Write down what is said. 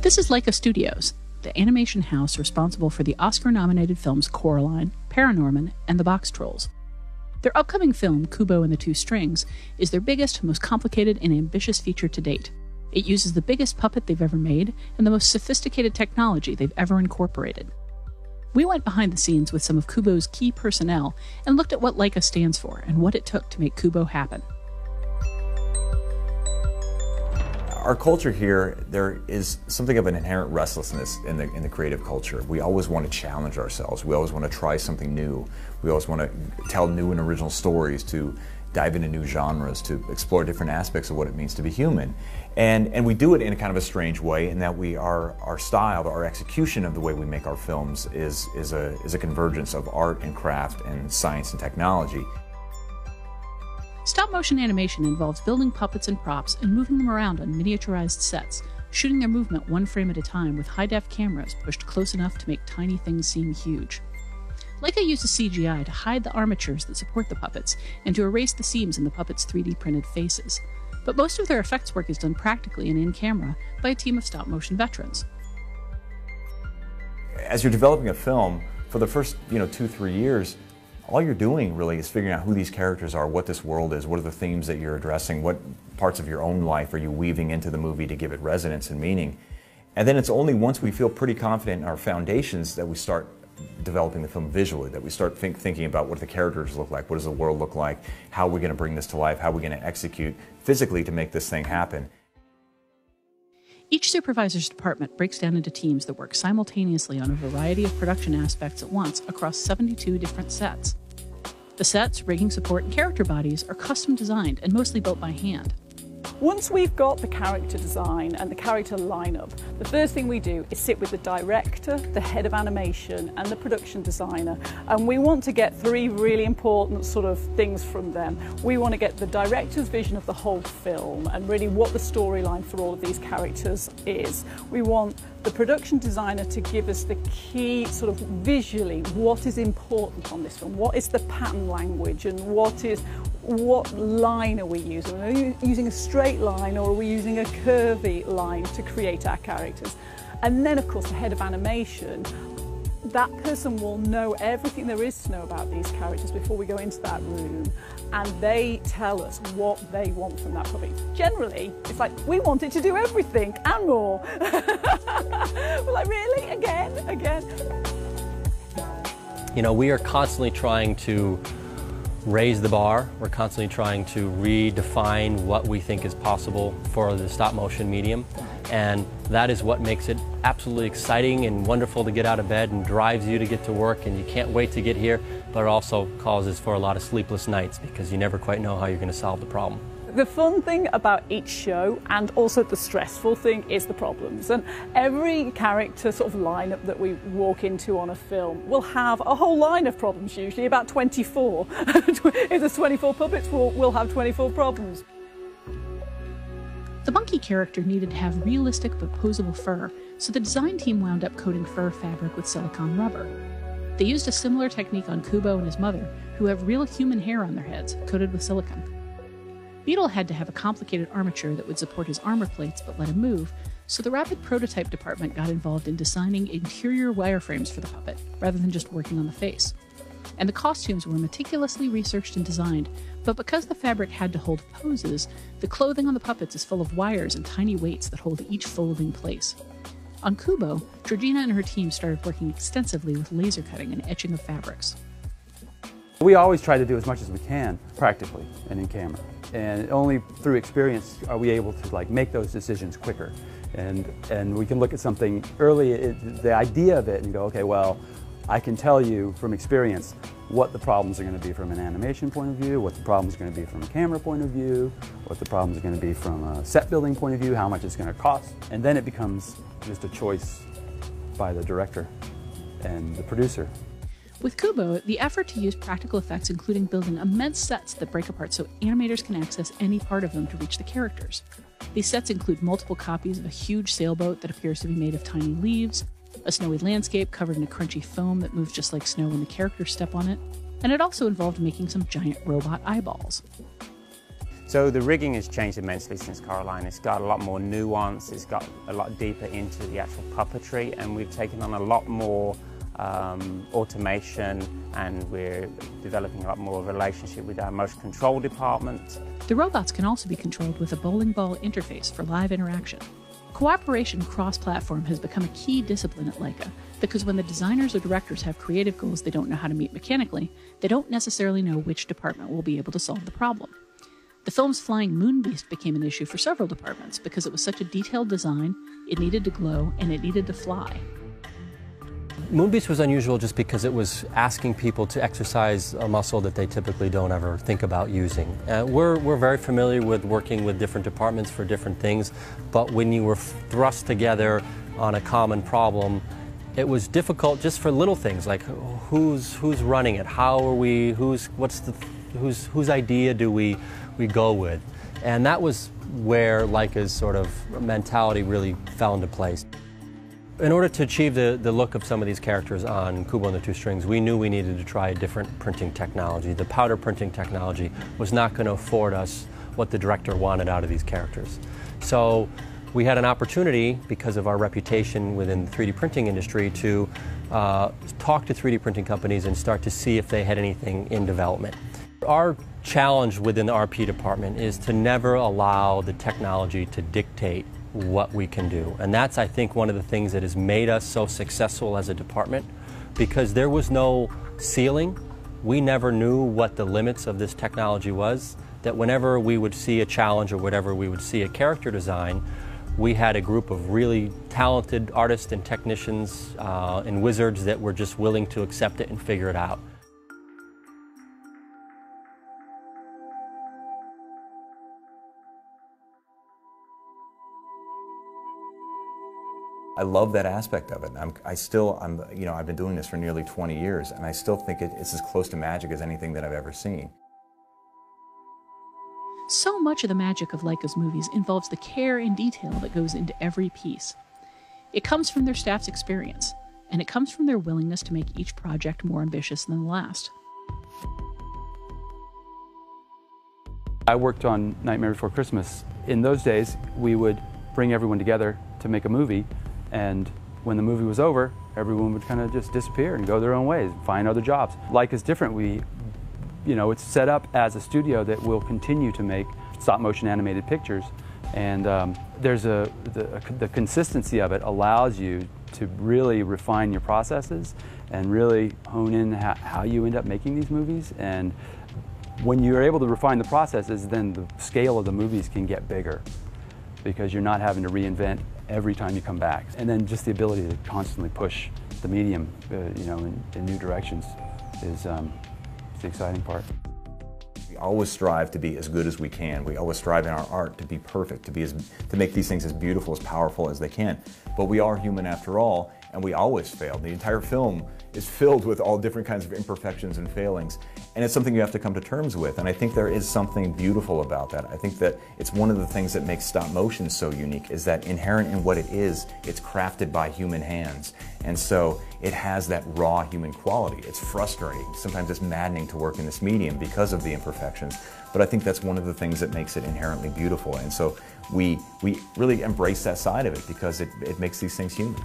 This is Laika Studios, the animation house responsible for the Oscar-nominated films Coraline, Paranorman, and The Box Trolls. Their upcoming film, Kubo and the Two Strings, is their biggest, most complicated, and ambitious feature to date. It uses the biggest puppet they've ever made and the most sophisticated technology they've ever incorporated. We went behind the scenes with some of Kubo's key personnel and looked at what Laika stands for and what it took to make Kubo happen. Our culture here, there is something of an inherent restlessness in the creative culture. We always want to challenge ourselves. We always want to try something new. We always want to tell new and original stories, to dive into new genres, to explore different aspects of what it means to be human. And we do it in a kind of a strange way, in that our style, our execution of the way we make our films is a convergence of art and craft and science and technology. Stop-motion animation involves building puppets and props and moving them around on miniaturized sets, shooting their movement one frame at a time with high-def cameras pushed close enough to make tiny things seem huge. Laika uses CGI to hide the armatures that support the puppets and to erase the seams in the puppets' 3D printed faces. But most of their effects work is done practically and in-camera by a team of stop-motion veterans. As you're developing a film, for the first 2-3 years, all you're doing really is figuring out who these characters are, what this world is, what are the themes that you're addressing, what parts of your own life are you weaving into the movie to give it resonance and meaning. And then it's only once we feel pretty confident in our foundations that we start developing the film visually, that we start thinking about what the characters look like, what does the world look like, how are we going to bring this to life, how are we going to execute physically to make this thing happen. Each supervisor's department breaks down into teams that work simultaneously on a variety of production aspects at once across 72 different sets. The sets, rigging support, and character bodies are custom designed and mostly built by hand. Once we've got the character design and the character lineup, the first thing we do is sit with the director, the head of animation, and the production designer. And we want to get 3 really important sort of things from them. We want to get the director's vision of the whole film and really what the storyline for all of these characters is. We want the production designer to give us the key sort of visually what is important on this film, what is the pattern language, and what line are we using? Are we using a straight line, or are we using a curvy line to create our characters? And then of course the head of animation, that person will know everything there is to know about these characters before we go into that room, and they tell us what they want from that puppet. Generally, it's like, we want it to do everything and more. We're like, really? Again? We are constantly trying to raise the bar. We're constantly trying to redefine what we think is possible for the stop-motion medium, and that is what makes it absolutely exciting and wonderful to get out of bed and drives you to get to work, and you can't wait to get here, but it also causes for a lot of sleepless nights because you never quite know how you're going to solve the problem. The fun thing about each show, and also the stressful thing, is the problems. And every character sort of lineup that we walk into on a film will have a whole line of problems, usually about 24. If there's 24 puppets, we'll have 24 problems. The monkey character needed to have realistic but posable fur, so the design team wound up coating fur fabric with silicone rubber. They used a similar technique on Kubo and his mother, who have real human hair on their heads, coated with silicone. Beetle had to have a complicated armature that would support his armor plates but let him move, so the rapid prototype department got involved in designing interior wireframes for the puppet, rather than just working on the face. And the costumes were meticulously researched and designed, but because the fabric had to hold poses, the clothing on the puppets is full of wires and tiny weights that hold each fold in place. On Kubo, Georgina and her team started working extensively with laser cutting and etching of fabrics. We always try to do as much as we can, practically and in camera. And only through experience are we able to make those decisions quicker. And we can look at something early, the idea of it, and go, okay, well, I can tell you from experience what the problems are going to be from an animation point of view, what the problems are going to be from a camera point of view, what the problems are going to be from a set building point of view, how much it's going to cost. And then it becomes just a choice by the director and the producer. With Kubo, the effort to use practical effects including building immense sets that break apart so animators can access any part of them to reach the characters. These sets include multiple copies of a huge sailboat that appears to be made of tiny leaves, a snowy landscape covered in a crunchy foam that moves just like snow when the characters step on it, and it also involved making some giant robot eyeballs. So the rigging has changed immensely since Coraline. It's got a lot more nuance, it's got a lot deeper into the actual puppetry, and we've taken on a lot more automation, and we're developing a lot more relationship with our motion control department. The robots can also be controlled with a bowling ball interface for live interaction. Cooperation cross-platform has become a key discipline at Laika, because when the designers or directors have creative goals they don't know how to meet mechanically, they don't necessarily know which department will be able to solve the problem. The film's flying moon beast became an issue for several departments because it was such a detailed design, it needed to glow, and it needed to fly. Moonbeast was unusual just because it was asking people to exercise a muscle that they typically don't ever think about using. We're very familiar with working with different departments for different things, but when you were thrust together on a common problem, it was difficult just for little things like who's running it, how are we, whose idea do we go with, and that was where Laika's sort of mentality really fell into place. In order to achieve the look of some of these characters on Kubo and the Two Strings, we knew we needed to try a different printing technology. The powder printing technology was not going to afford us what the director wanted out of these characters. So we had an opportunity, because of our reputation within the 3D printing industry, to talk to 3D printing companies and start to see if they had anything in development. Our challenge within the RP department is to never allow the technology to dictate what we can do. And that's, I think, one of the things that has made us so successful as a department, because there was no ceiling. We never knew what the limits of this technology was, that whenever we would see a challenge or whatever we would see a character design, we had a group of really talented artists and technicians and wizards that were just willing to accept it and figure it out. I love that aspect of it. I've been doing this for nearly 20 years, and I still think it's as close to magic as anything that I've ever seen. So much of the magic of Laika's movies involves the care and detail that goes into every piece. It comes from their staff's experience, and it comes from their willingness to make each project more ambitious than the last. I worked on Nightmare Before Christmas. In those days, we would bring everyone together to make a movie, and when the movie was over, everyone would kind of just disappear and go their own ways, find other jobs. Laika's different. It's set up as a studio that will continue to make stop-motion animated pictures, and the consistency of it allows you to really refine your processes and really hone in how you end up making these movies. And when you're able to refine the processes, then the scale of the movies can get bigger, because you're not having to reinvent every time you come back. And then just the ability to constantly push the medium in new directions is the exciting part. We always strive to be as good as we can. We always strive in our art to be perfect, to make these things as beautiful, as powerful as they can. But we are human after all, and we always fail. The entire film is filled with all different kinds of imperfections and failings, and it's something you have to come to terms with. And I think there is something beautiful about that. I think that it's one of the things that makes stop motion so unique, is that inherent in what it is, it's crafted by human hands. And so it has that raw human quality. It's frustrating. Sometimes it's maddening to work in this medium because of the imperfections. But I think that's one of the things that makes it inherently beautiful. And so we really embrace that side of it, because it makes these things human.